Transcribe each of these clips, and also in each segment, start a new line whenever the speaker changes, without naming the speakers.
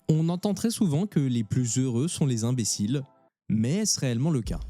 On entend très souvent que les plus heureux sont les imbéciles, mais est-ce réellement le cas?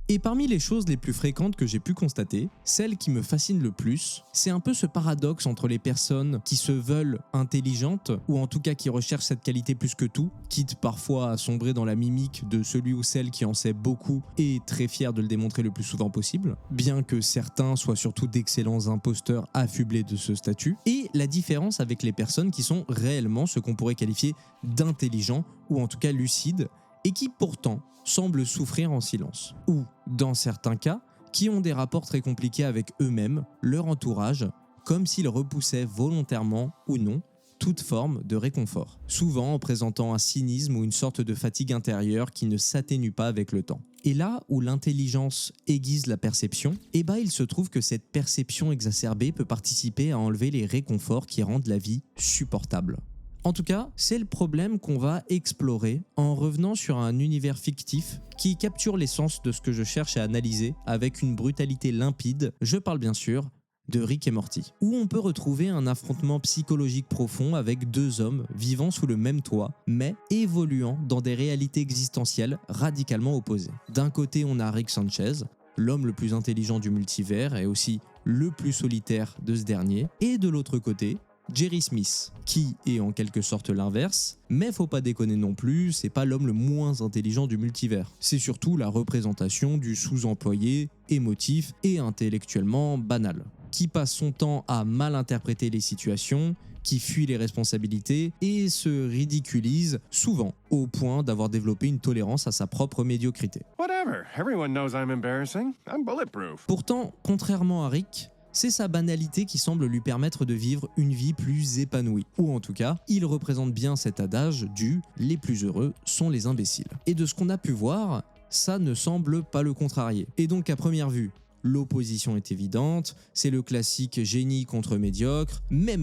Et parmi les choses les plus fréquentes que j'ai pu constater, celle qui me fascine le plus, c'est un peu ce paradoxe entre les personnes qui se veulent intelligentes, ou en tout cas qui recherchent cette qualité plus que tout, quitte parfois à sombrer dans la mimique de celui ou celle qui en sait beaucoup et très fier de le démontrer le plus souvent possible, bien que certains soient surtout d'excellents imposteurs affublés de ce statut, et la différence avec les personnes qui sont réellement ce qu'on pourrait qualifier d'intelligents, ou en tout cas lucides, et qui pourtant semblent souffrir en silence. Ou, dans certains cas, qui ont des rapports très compliqués avec eux-mêmes, leur entourage, comme s'ils repoussaient volontairement ou non toute forme de réconfort, souvent en présentant un cynisme ou une sorte de fatigue intérieure qui ne s'atténue pas avec le temps. Et là où l'intelligence aiguise la perception, il se trouve que cette perception exacerbée peut participer à enlever les réconforts qui rendent la vie supportable. En tout cas, c'est le problème qu'on va explorer en revenant sur un univers fictif qui capture l'essence de ce que je cherche à analyser avec une brutalité limpide, je parle bien sûr de Rick et Morty, où on peut retrouver un affrontement psychologique profond avec deux hommes vivant sous le même toit, mais évoluant dans des réalités existentielles radicalement opposées. D'un côté, on a Rick Sanchez, l'homme le plus intelligent du multivers et aussi le plus solitaire de ce dernier, et de l'autre côté, Jerry Smith, qui est en quelque sorte l'inverse, mais faut pas déconner non plus, c'est pas l'homme le moins intelligent du multivers. C'est surtout la représentation du sous-employé, émotif et intellectuellement banal, qui passe son temps à mal interpréter les situations, qui fuit les responsabilités et se ridiculise souvent au point d'avoir développé une tolérance à sa propre médiocrité.
Whatever. Everyone knows I'm embarrassing. I'm bulletproof.
Pourtant, contrairement à Rick, c'est sa banalité qui semble lui permettre de vivre une vie plus épanouie. Ou en tout cas, il représente bien cet adage du « les plus heureux sont les imbéciles ». Et de ce qu'on a pu voir, ça ne semble pas le contrarier. Et donc à première vue, l'opposition est évidente, c'est le classique génie contre médiocre, mais,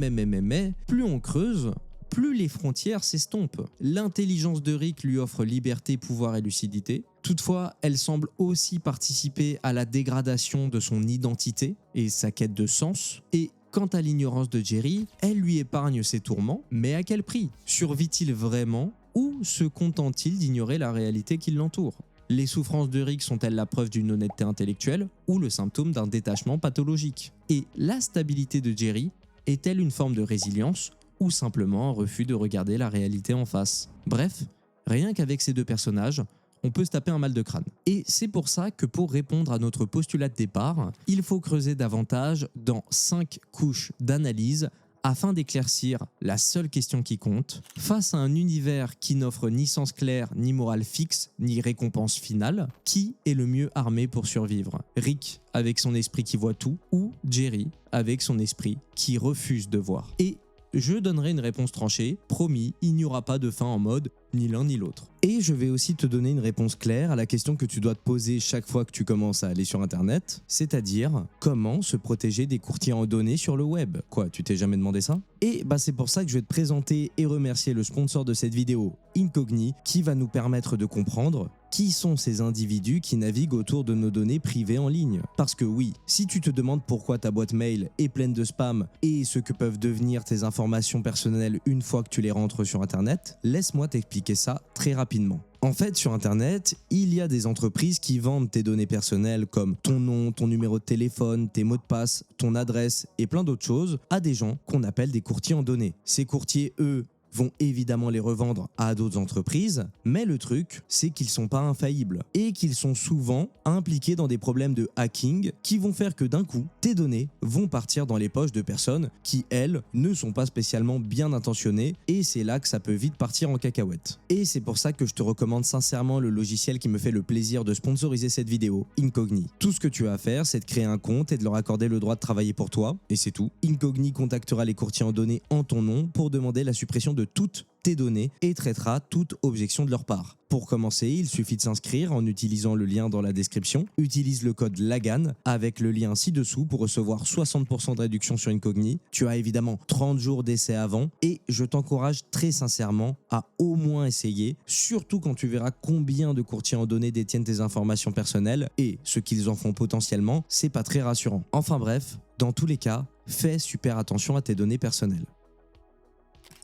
plus on creuse, plus les frontières s'estompent. L'intelligence de Rick lui offre liberté, pouvoir et lucidité. Toutefois, elle semble aussi participer à la dégradation de son identité et sa quête de sens. Et quant à l'ignorance de Jerry, elle lui épargne ses tourments, mais à quel prix? Survit-il vraiment ou se contente-t-il d'ignorer la réalité qui l'entoure? Les souffrances de Rick sont-elles la preuve d'une honnêteté intellectuelle ou le symptôme d'un détachement pathologique? Et la stabilité de Jerry est-elle une forme de résilience ou simplement un refus de regarder la réalité en face? Bref, rien qu'avec ces deux personnages, on peut se taper un mal de crâne. Et c'est pour ça que pour répondre à notre postulat de départ, il faut creuser davantage dans 5 couches d'analyse afin d'éclaircir la seule question qui compte, face à un univers qui n'offre ni sens clair, ni morale fixe, ni récompense finale, qui est le mieux armé pour survivre? Rick avec son esprit qui voit tout, ou Jerry avec son esprit qui refuse de voir? Et je donnerai une réponse tranchée, promis, il n'y aura pas de fin en mode ni l'un ni l'autre. Et je vais aussi te donner une réponse claire à la question que tu dois te poser chaque fois que tu commences à aller sur internet, c'est-à-dire comment se protéger des courtiers en données sur le web. Quoi, tu t'es jamais demandé ça? Et c'est pour ça que je vais te présenter et remercier le sponsor de cette vidéo, Incogni, qui va nous permettre de comprendre qui sont ces individus qui naviguent autour de nos données privées en ligne. Parce que oui, si tu te demandes pourquoi ta boîte mail est pleine de spam et ce que peuvent devenir tes informations personnelles une fois que tu les rentres sur internet, laisse-moi t'expliquer ça très rapidement. En fait, sur internet, il y a des entreprises qui vendent tes données personnelles comme ton nom, ton numéro de téléphone, tes mots de passe, ton adresse et plein d'autres choses à des gens qu'on appelle des courtiers en données. Ces courtiers, eux, vont évidemment les revendre à d'autres entreprises, mais le truc, c'est qu'ils sont pas infaillibles et qu'ils sont souvent impliqués dans des problèmes de hacking qui vont faire que d'un coup, tes données vont partir dans les poches de personnes qui, elles, ne sont pas spécialement bien intentionnées et c'est là que ça peut vite partir en cacahuète. Et c'est pour ça que je te recommande sincèrement le logiciel qui me fait le plaisir de sponsoriser cette vidéo, Incogni. Tout ce que tu as à faire, c'est de créer un compte et de leur accorder le droit de travailler pour toi, et c'est tout. Incogni contactera les courtiers en données en ton nom pour demander la suppression de toutes tes données et traitera toute objection de leur part. Pour commencer, il suffit de s'inscrire en utilisant le lien dans la description. Utilise le code LAGAN avec le lien ci-dessous pour recevoir 60% de réduction sur Incogni. Tu as évidemment 30 jours d'essai avant et je t'encourage très sincèrement à au moins essayer, surtout quand tu verras combien de courtiers en données détiennent tes informations personnelles et ce qu'ils en font potentiellement, c'est pas très rassurant. Enfin bref, dans tous les cas, fais super attention à tes données personnelles.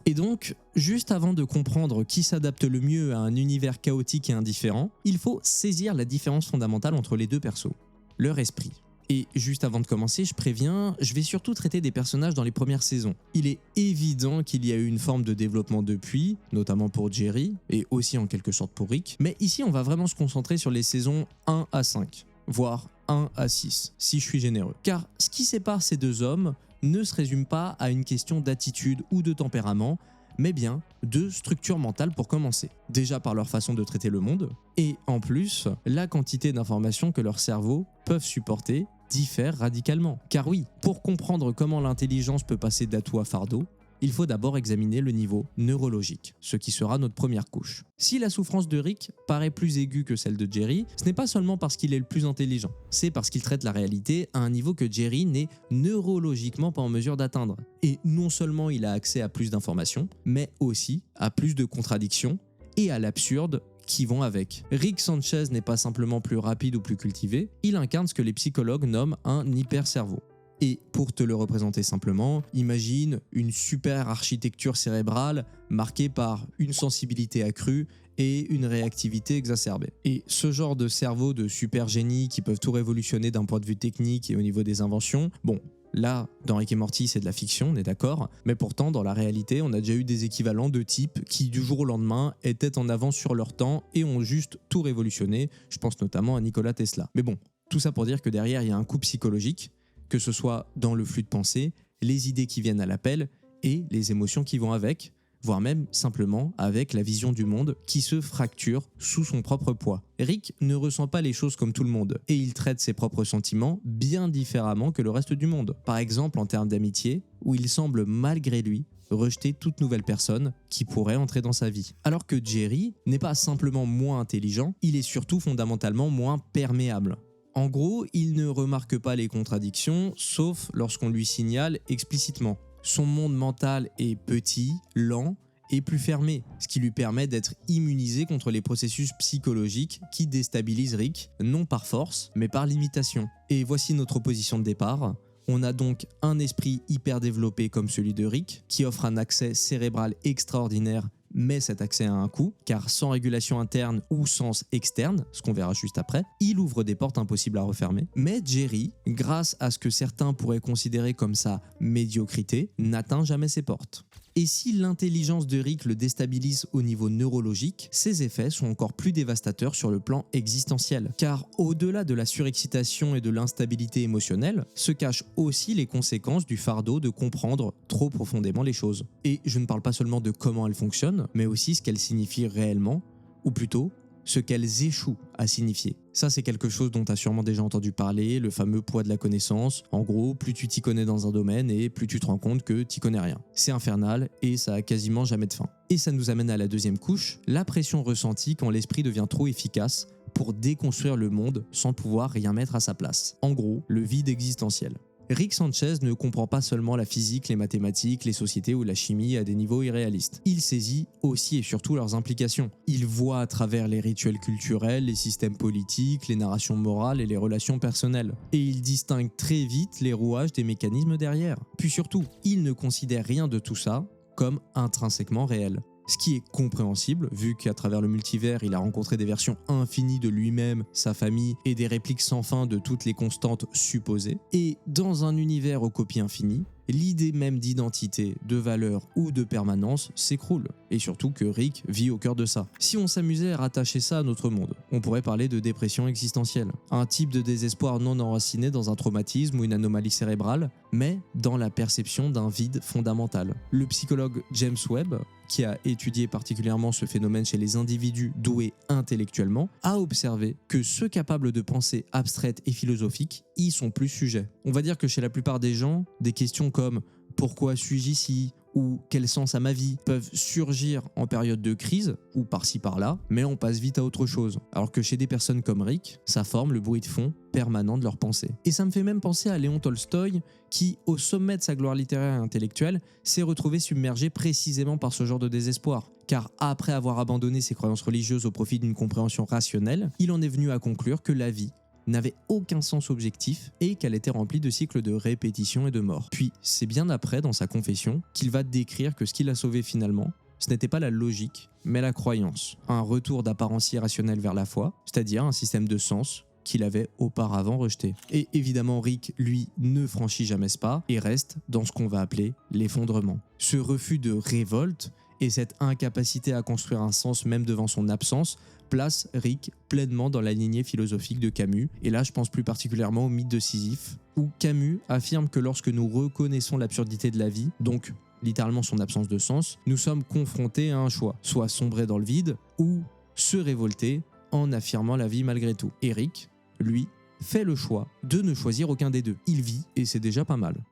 Et donc, juste avant de comprendre qui s'adapte le mieux à un univers chaotique et indifférent, il faut saisir la différence fondamentale entre les deux persos, leur esprit. Et juste avant de commencer, je préviens, je vais surtout traiter des personnages dans les premières saisons. Il est évident qu'il y a eu une forme de développement depuis, notamment pour Jerry, et aussi en quelque sorte pour Rick, mais ici on va vraiment se concentrer sur les saisons 1 à 5, voire 1 à 6, si je suis généreux. Car ce qui sépare ces deux hommes ne se résume pas à une question d'attitude ou de tempérament, mais bien de structure mentale pour commencer. Déjà par leur façon de traiter le monde, et en plus, la quantité d'informations que leurs cerveaux peuvent supporter diffère radicalement. Car oui, pour comprendre comment l'intelligence peut passer d'atout à fardeau, il faut d'abord examiner le niveau neurologique, ce qui sera notre première couche. Si la souffrance de Rick paraît plus aiguë que celle de Jerry, ce n'est pas seulement parce qu'il est le plus intelligent, c'est parce qu'il traite la réalité à un niveau que Jerry n'est neurologiquement pas en mesure d'atteindre. Et non seulement il a accès à plus d'informations, mais aussi à plus de contradictions et à l'absurde qui vont avec. Rick Sanchez n'est pas simplement plus rapide ou plus cultivé, il incarne ce que les psychologues nomment un hypercerveau. Et pour te le représenter simplement, imagine une super architecture cérébrale marquée par une sensibilité accrue et une réactivité exacerbée. Et ce genre de cerveau de super génie qui peuvent tout révolutionner d'un point de vue technique et au niveau des inventions, bon, là, dans Rick et Morty, c'est de la fiction, on est d'accord, mais pourtant, dans la réalité, on a déjà eu des équivalents de types qui, du jour au lendemain, étaient en avance sur leur temps et ont juste tout révolutionné. Je pense notamment à Nikola Tesla. Mais bon, tout ça pour dire que derrière, il y a un coup psychologique, que ce soit dans le flux de pensée, les idées qui viennent à l'appel et les émotions qui vont avec, voire même simplement avec la vision du monde qui se fracture sous son propre poids. Rick ne ressent pas les choses comme tout le monde et il traite ses propres sentiments bien différemment que le reste du monde. Par exemple en termes d'amitié, où il semble malgré lui rejeter toute nouvelle personne qui pourrait entrer dans sa vie. Alors que Jerry n'est pas simplement moins intelligent, il est surtout fondamentalement moins perméable. En gros, il ne remarque pas les contradictions, sauf lorsqu'on lui signale explicitement. Son monde mental est petit, lent et plus fermé, ce qui lui permet d'être immunisé contre les processus psychologiques qui déstabilisent Rick, non par force, mais par limitation. Et voici notre opposition de départ. On a donc un esprit hyper développé comme celui de Rick, qui offre un accès cérébral extraordinaire, mais cet accès a un coût, car sans régulation interne ou sens externe, ce qu'on verra juste après, il ouvre des portes impossibles à refermer. Mais Jerry, grâce à ce que certains pourraient considérer comme sa médiocrité, n'atteint jamais ces portes. Et si l'intelligence de Rick le déstabilise au niveau neurologique, ses effets sont encore plus dévastateurs sur le plan existentiel. Car au-delà de la surexcitation et de l'instabilité émotionnelle, se cachent aussi les conséquences du fardeau de comprendre trop profondément les choses. Et je ne parle pas seulement de comment elles fonctionnent, mais aussi ce qu'elles signifient réellement, ou plutôt ce qu'elles échouent à signifier. Ça, c'est quelque chose dont tu as sûrement déjà entendu parler, le fameux poids de la connaissance. En gros, plus tu t'y connais dans un domaine et plus tu te rends compte que tu connais rien. C'est infernal et ça a quasiment jamais de fin. Et ça nous amène à la deuxième couche, la pression ressentie quand l'esprit devient trop efficace pour déconstruire le monde sans pouvoir rien mettre à sa place. En gros, le vide existentiel. Rick Sanchez ne comprend pas seulement la physique, les mathématiques, les sociétés ou la chimie à des niveaux irréalistes. Il saisit aussi et surtout leurs implications. Il voit à travers les rituels culturels, les systèmes politiques, les narrations morales et les relations personnelles. Et il distingue très vite les rouages des mécanismes derrière. Puis surtout, il ne considère rien de tout ça comme intrinsèquement réel. Ce qui est compréhensible, vu qu'à travers le multivers, il a rencontré des versions infinies de lui-même, sa famille, et des répliques sans fin de toutes les constantes supposées. Et dans un univers aux copies infinies, l'idée même d'identité, de valeur ou de permanence s'écroule. Et surtout que Rick vit au cœur de ça. Si on s'amusait à rattacher ça à notre monde, on pourrait parler de dépression existentielle. Un type de désespoir non enraciné dans un traumatisme ou une anomalie cérébrale, mais dans la perception d'un vide fondamental. Le psychologue James Webb, qui a étudié particulièrement ce phénomène chez les individus doués intellectuellement, a observé que ceux capables de pensée abstraite et philosophique y sont plus sujets. On va dire que chez la plupart des gens, des questions comme « Pourquoi suis-je ici ?» ou « Quel sens a ma vie ?» peuvent surgir en période de crise, ou par-ci par-là, mais on passe vite à autre chose. Alors que chez des personnes comme Rick, ça forme le bruit de fond permanent de leurs pensées. Et ça me fait même penser à Léon Tolstoï, qui, au sommet de sa gloire littéraire et intellectuelle, s'est retrouvé submergé précisément par ce genre de désespoir. Car après avoir abandonné ses croyances religieuses au profit d'une compréhension rationnelle, il en est venu à conclure que la vie n'avait aucun sens objectif et qu'elle était remplie de cycles de répétition et de mort. Puis, c'est bien après, dans sa confession, qu'il va décrire que ce qui l'a sauvé finalement, ce n'était pas la logique, mais la croyance. Un retour d'apparence irrationnelle vers la foi, c'est-à-dire un système de sens qu'il avait auparavant rejeté. Et évidemment, Rick, lui, ne franchit jamais ce pas et reste dans ce qu'on va appeler l'effondrement. Ce refus de révolte et cette incapacité à construire un sens même devant son absence place Rick pleinement dans la lignée philosophique de Camus. Et là, je pense plus particulièrement au mythe de Sisyphe, où Camus affirme que lorsque nous reconnaissons l'absurdité de la vie, donc littéralement son absence de sens, nous sommes confrontés à un choix, soit sombrer dans le vide ou se révolter en affirmant la vie malgré tout. Et Rick, lui, fait le choix de ne choisir aucun des deux. Il vit et c'est déjà pas mal.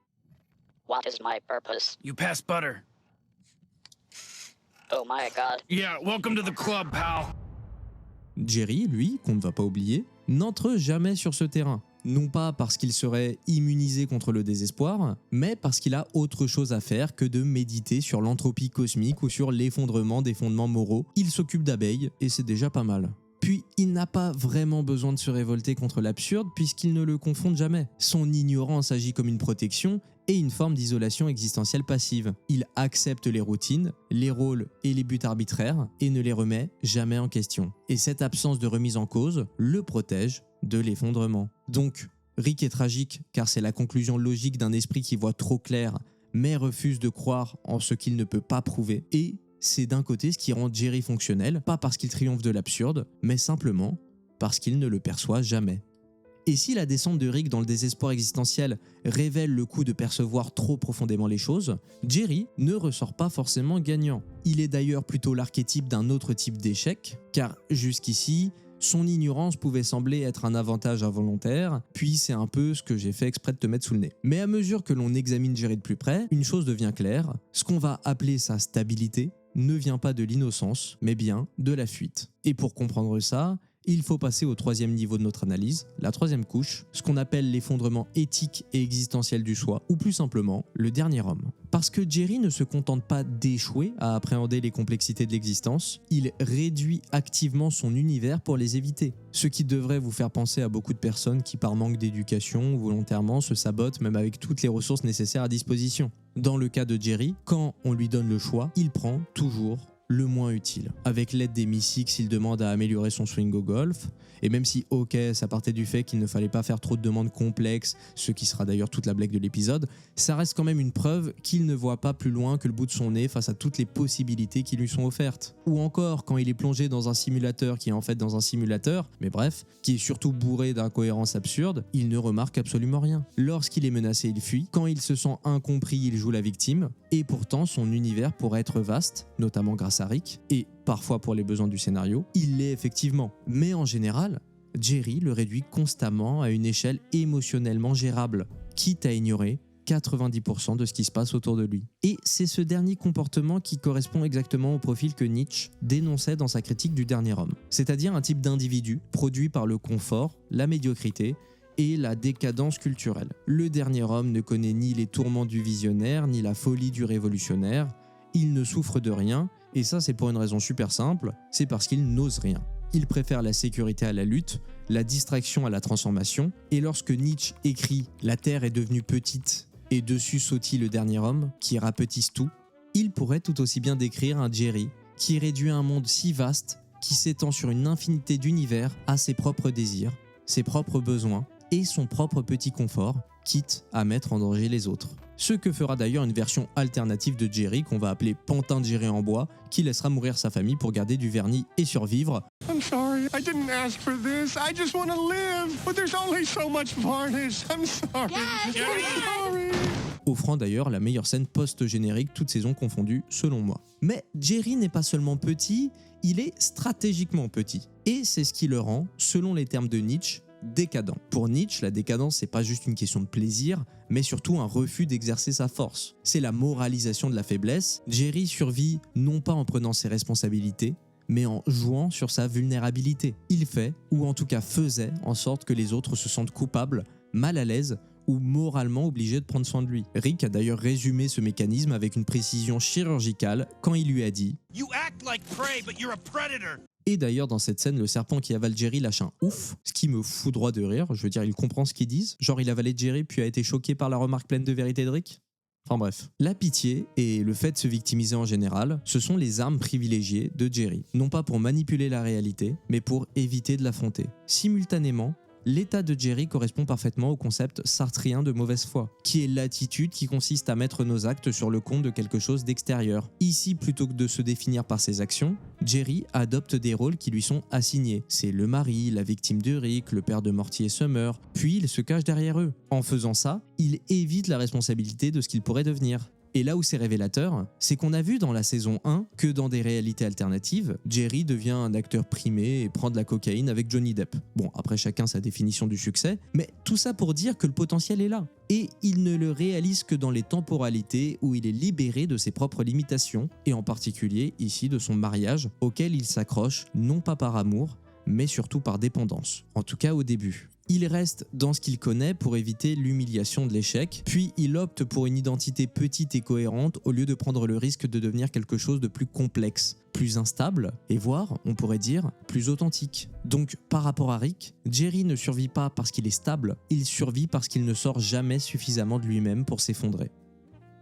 What is my purpose?
You pass butter.
Oh my god.
Yeah, welcome to the club, pal.
Jerry, lui, qu'on ne va pas oublier, n'entre jamais sur ce terrain. Non pas parce qu'il serait immunisé contre le désespoir, mais parce qu'il a autre chose à faire que de méditer sur l'entropie cosmique ou sur l'effondrement des fondements moraux. Il s'occupe d'abeilles et c'est déjà pas mal. Puis, il n'a pas vraiment besoin de se révolter contre l'absurde puisqu'il ne le confronte jamais. Son ignorance agit comme une protection et une forme d'isolation existentielle passive. Il accepte les routines, les rôles et les buts arbitraires et ne les remet jamais en question. Et cette absence de remise en cause le protège de l'effondrement. Donc, Rick est tragique car c'est la conclusion logique d'un esprit qui voit trop clair mais refuse de croire en ce qu'il ne peut pas prouver. Et c'est d'un côté ce qui rend Jerry fonctionnel, pas parce qu'il triomphe de l'absurde, mais simplement parce qu'il ne le perçoit jamais. Et si la descente de Rick dans le désespoir existentiel révèle le coup de percevoir trop profondément les choses, Jerry ne ressort pas forcément gagnant. Il est d'ailleurs plutôt l'archétype d'un autre type d'échec, car jusqu'ici, son ignorance pouvait sembler être un avantage involontaire, puis c'est un peu ce que j'ai fait exprès de te mettre sous le nez. Mais à mesure que l'on examine Jerry de plus près, une chose devient claire, ce qu'on va appeler sa stabilité ne vient pas de l'innocence, mais bien de la fuite. Et pour comprendre ça, il faut passer au troisième niveau de notre analyse, la troisième couche, ce qu'on appelle l'effondrement éthique et existentiel du soi, ou plus simplement, le dernier homme. Parce que Jerry ne se contente pas d'échouer à appréhender les complexités de l'existence, il réduit activement son univers pour les éviter. Ce qui devrait vous faire penser à beaucoup de personnes qui, par manque d'éducation, volontairement se sabotent même avec toutes les ressources nécessaires à disposition. Dans le cas de Jerry, quand on lui donne le choix, il prend toujours le moins utile. Avec l'aide des Mystics, il demande à améliorer son swing au golf, et même si ok, ça partait du fait qu'il ne fallait pas faire trop de demandes complexes, ce qui sera d'ailleurs toute la blague de l'épisode, ça reste quand même une preuve qu'il ne voit pas plus loin que le bout de son nez face à toutes les possibilités qui lui sont offertes. Ou encore, quand il est plongé dans un simulateur qui est en fait dans un simulateur, mais bref, qui est surtout bourré d'incohérences absurdes, il ne remarque absolument rien. Lorsqu'il est menacé, il fuit. Quand il se sent incompris, il joue la victime. Et pourtant, son univers pourrait être vaste, notamment grâce à Rick, et parfois pour les besoins du scénario, il l'est effectivement. Mais en général, Jerry le réduit constamment à une échelle émotionnellement gérable, quitte à ignorer 90% de ce qui se passe autour de lui. Et c'est ce dernier comportement qui correspond exactement au profil que Nietzsche dénonçait dans sa critique du dernier homme. C'est-à-dire un type d'individu produit par le confort, la médiocrité et la décadence culturelle. Le dernier homme ne connaît ni les tourments du visionnaire, ni la folie du révolutionnaire. Il ne souffre de rien, et ça c'est pour une raison super simple, c'est parce qu'il n'ose rien. Il préfère la sécurité à la lutte, la distraction à la transformation, et lorsque Nietzsche écrit « La Terre est devenue petite et dessus sautille le dernier homme, qui rapetisse tout », il pourrait tout aussi bien décrire un Jerry qui réduit un monde si vaste, qui s'étend sur une infinité d'univers à ses propres désirs, ses propres besoins et son propre petit confort, quitte à mettre en danger les autres. Ce que fera d'ailleurs une version alternative de Jerry qu'on va appeler Pantin de Jerry en bois, qui laissera mourir sa famille pour garder du vernis et survivre.
I'm sorry, I didn't ask for this. I just want to live, but there's only so much varnish. I'm sorry.
Yes.
I'm sorry.
Offrant d'ailleurs la meilleure scène post-générique, toutes saisons confondues, selon moi. Mais Jerry n'est pas seulement petit, il est stratégiquement petit. Et c'est ce qui le rend, selon les termes de Nietzsche, décadent. Pour Nietzsche, la décadence, c'est pas juste une question de plaisir, mais surtout un refus d'exercer sa force. C'est la moralisation de la faiblesse. Jerry survit non pas en prenant ses responsabilités, mais en jouant sur sa vulnérabilité. Il fait, ou en tout cas faisait, en sorte que les autres se sentent coupables, mal à l'aise ou moralement obligés de prendre soin de lui. Rick a d'ailleurs résumé ce mécanisme avec une précision chirurgicale quand il lui a dit «
You act like prey, but you're a predator. »
Et d'ailleurs, dans cette scène, le serpent qui avale Jerry lâche un ouf, ce qui me fout droit de rire. Je veux dire, il comprend ce qu'ils disent. Genre, il a avalé Jerry puis a été choqué par la remarque pleine de vérité de Rick. Enfin bref. La pitié et le fait de se victimiser en général, ce sont les armes privilégiées de Jerry. Non pas pour manipuler la réalité, mais pour éviter de l'affronter. Simultanément, l'état de Jerry correspond parfaitement au concept sartrien de mauvaise foi, qui est l'attitude qui consiste à mettre nos actes sur le compte de quelque chose d'extérieur. Ici, plutôt que de se définir par ses actions, Jerry adopte des rôles qui lui sont assignés. C'est le mari, la victime de Rick, le père de Morty et Summer, puis il se cache derrière eux. En faisant ça, il évite la responsabilité de ce qu'il pourrait devenir. Et là où c'est révélateur, c'est qu'on a vu dans la saison 1 que dans des réalités alternatives, Jerry devient un acteur primé et prend de la cocaïne avec Johnny Depp. Bon, après chacun sa définition du succès, mais tout ça pour dire que le potentiel est là. Et il ne le réalise que dans les temporalités où il est libéré de ses propres limitations, et en particulier ici de son mariage, auquel il s'accroche non pas par amour, mais surtout par dépendance. En tout cas au début. Il reste dans ce qu'il connaît pour éviter l'humiliation de l'échec, puis il opte pour une identité petite et cohérente au lieu de prendre le risque de devenir quelque chose de plus complexe, plus instable, et voire, on pourrait dire, plus authentique. Donc, par rapport à Rick, Jerry ne survit pas parce qu'il est stable, il survit parce qu'il ne sort jamais suffisamment de lui-même pour s'effondrer.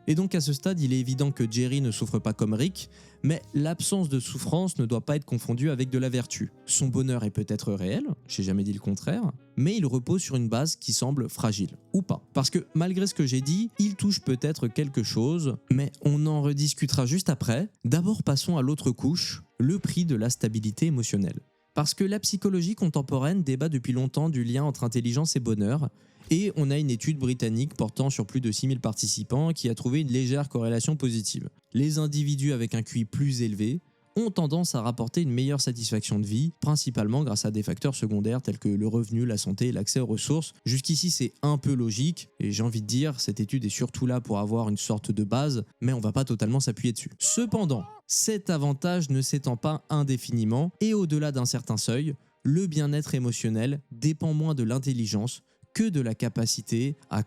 Et donc à ce stade, il est évident que Jerry ne souffre pas comme Rick, mais l'absence de souffrance ne doit pas être confondue avec de la vertu. Son bonheur est peut-être réel, j'ai jamais dit le contraire, mais il repose sur une base qui semble fragile, ou pas. Parce que malgré ce que j'ai dit, il touche peut-être quelque chose, mais on en rediscutera juste après. D'abord passons à l'autre couche, le prix de la stabilité émotionnelle. Parce que la psychologie contemporaine débat depuis longtemps du lien entre intelligence et bonheur, et on a une étude britannique portant sur plus de 6000 participants qui a trouvé une légère corrélation positive. Les individus avec un QI plus élevé ont tendance à rapporter une meilleure satisfaction de vie, principalement grâce à des facteurs secondaires tels que le revenu, la santé et l'accès aux ressources. Jusqu'ici, c'est un peu logique, et j'ai envie de dire, cette étude est surtout là pour avoir une sorte de base, mais on va pas totalement s'appuyer dessus. Cependant, cet avantage ne s'étend pas indéfiniment, et au-delà d'un certain seuil, le bien-être émotionnel dépend moins de l'intelligence que de la capacité à,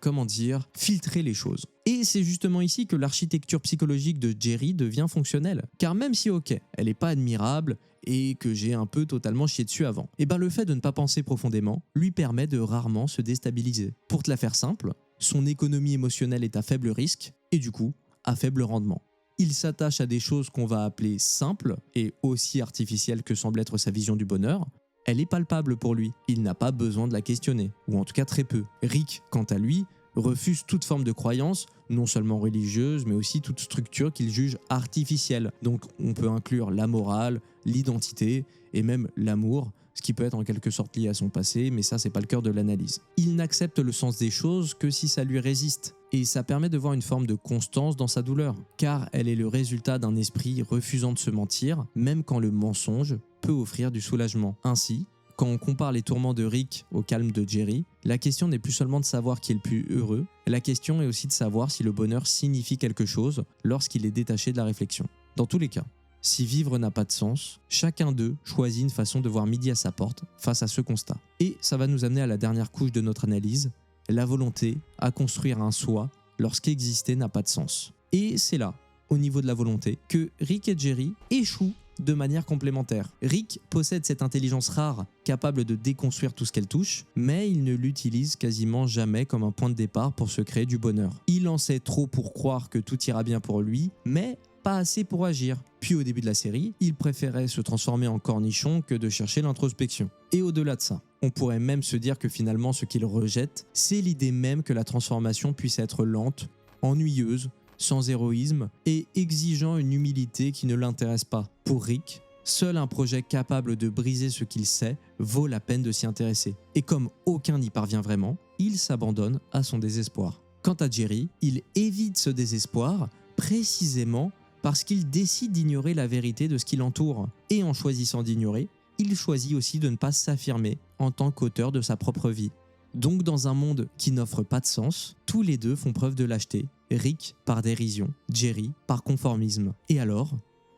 filtrer les choses. Et c'est justement ici que l'architecture psychologique de Jerry devient fonctionnelle. Car même si elle n'est pas admirable et que j'ai un peu totalement chié dessus avant, le fait de ne pas penser profondément lui permet de rarement se déstabiliser. Pour te la faire simple, son économie émotionnelle est à faible risque et du coup à faible rendement. Il s'attache à des choses qu'on va appeler simples et aussi artificielles que semble être sa vision du bonheur. Elle est palpable pour lui, il n'a pas besoin de la questionner, ou en tout cas très peu. Rick, quant à lui, refuse toute forme de croyance, non seulement religieuse, mais aussi toute structure qu'il juge artificielle. Donc on peut inclure la morale, l'identité et même l'amour, ce qui peut être en quelque sorte lié à son passé, mais ça c'est pas le cœur de l'analyse. Il n'accepte le sens des choses que si ça lui résiste, et ça permet de voir une forme de constance dans sa douleur, car elle est le résultat d'un esprit refusant de se mentir, même quand le mensonge peut offrir du soulagement. Ainsi, quand on compare les tourments de Rick au calme de Jerry, la question n'est plus seulement de savoir qui est le plus heureux, la question est aussi de savoir si le bonheur signifie quelque chose lorsqu'il est détaché de la réflexion. Dans tous les cas, si vivre n'a pas de sens, chacun d'eux choisit une façon de voir midi à sa porte face à ce constat. Et ça va nous amener à la dernière couche de notre analyse, la volonté à construire un soi lorsqu'exister n'a pas de sens. Et c'est là, au niveau de la volonté, que Rick et Jerry échouent de manière complémentaire. Rick possède cette intelligence rare, capable de déconstruire tout ce qu'elle touche, mais il ne l'utilise quasiment jamais comme un point de départ pour se créer du bonheur. Il en sait trop pour croire que tout ira bien pour lui, mais pas assez pour agir. Puis au début de la série, il préférait se transformer en cornichon que de chercher l'introspection. Et au-delà de ça, on pourrait même se dire que finalement ce qu'il rejette, c'est l'idée même que la transformation puisse être lente, ennuyeuse, sans héroïsme et exigeant une humilité qui ne l'intéresse pas. Pour Rick, seul un projet capable de briser ce qu'il sait vaut la peine de s'y intéresser. Et comme aucun n'y parvient vraiment, il s'abandonne à son désespoir. Quant à Jerry, il évite ce désespoir précisément parce qu'il décide d'ignorer la vérité de ce qui l'entoure. Et en choisissant d'ignorer, il choisit aussi de ne pas s'affirmer en tant qu'auteur de sa propre vie. Donc dans un monde qui n'offre pas de sens, tous les deux font preuve de lâcheté, Rick par dérision, Jerry par conformisme. Et alors,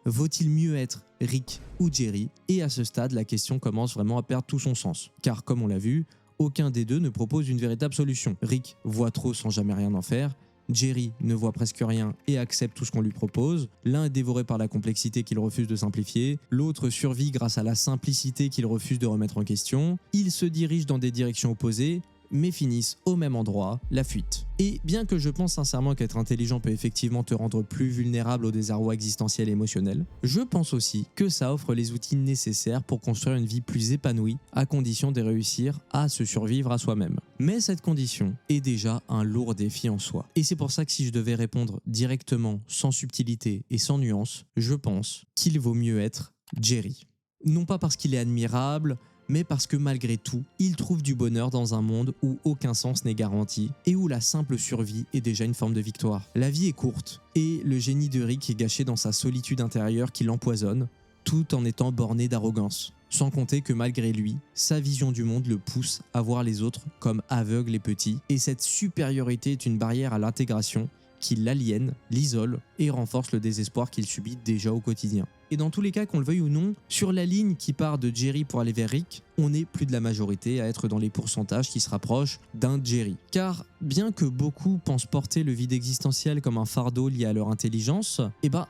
vaut-il mieux être Rick ou Jerry? Et à ce stade, la question commence vraiment à perdre tout son sens. Car comme on l'a vu, aucun des deux ne propose une véritable solution. Rick voit trop sans jamais rien en faire, Jerry ne voit presque rien et accepte tout ce qu'on lui propose. L'un est dévoré par la complexité qu'il refuse de simplifier, l'autre survit grâce à la simplicité qu'il refuse de remettre en question. Ils se dirigent dans des directions opposées, mais finissent au même endroit, la fuite. Et bien que je pense sincèrement qu'être intelligent peut effectivement te rendre plus vulnérable au désarroi existentiel et émotionnel, je pense aussi que ça offre les outils nécessaires pour construire une vie plus épanouie, à condition de réussir à se survivre à soi-même. Mais cette condition est déjà un lourd défi en soi. Et c'est pour ça que si je devais répondre directement, sans subtilité et sans nuance, je pense qu'il vaut mieux être Jerry. Non pas parce qu'il est admirable, mais parce que malgré tout, il trouve du bonheur dans un monde où aucun sens n'est garanti et où la simple survie est déjà une forme de victoire. La vie est courte et le génie de Rick est gâché dans sa solitude intérieure qui l'empoisonne, tout en étant borné d'arrogance. Sans compter que malgré lui, sa vision du monde le pousse à voir les autres comme aveugles et petits, et cette supériorité est une barrière à l'intégration qui l'aliène, l'isole et renforce le désespoir qu'il subit déjà au quotidien. Et dans tous les cas, qu'on le veuille ou non, sur la ligne qui part de Jerry pour aller vers Rick, on est plus de la majorité à être dans les pourcentages qui se rapprochent d'un Jerry. Car bien que beaucoup pensent porter le vide existentiel comme un fardeau lié à leur intelligence,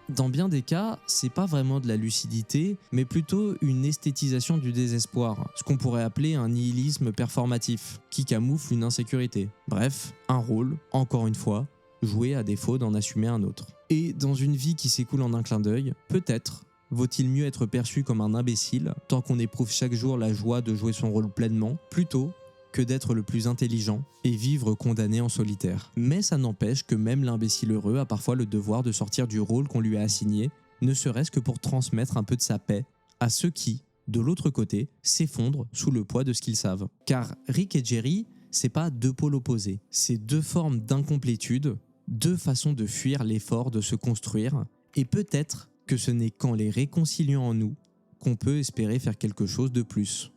dans bien des cas, c'est pas vraiment de la lucidité, mais plutôt une esthétisation du désespoir, ce qu'on pourrait appeler un nihilisme performatif, qui camoufle une insécurité. Bref, un rôle, encore une fois, jouer à défaut d'en assumer un autre. Et dans une vie qui s'écoule en un clin d'œil, peut-être vaut-il mieux être perçu comme un imbécile tant qu'on éprouve chaque jour la joie de jouer son rôle pleinement, plutôt que d'être le plus intelligent et vivre condamné en solitaire. Mais ça n'empêche que même l'imbécile heureux a parfois le devoir de sortir du rôle qu'on lui a assigné, ne serait-ce que pour transmettre un peu de sa paix à ceux qui, de l'autre côté, s'effondrent sous le poids de ce qu'ils savent. Car Rick et Jerry, c'est pas deux pôles opposés, c'est deux formes d'incomplétude, deux façons de fuir l'effort de se construire, et peut-être que ce n'est qu'en les réconciliant en nous qu'on peut espérer faire quelque chose de plus.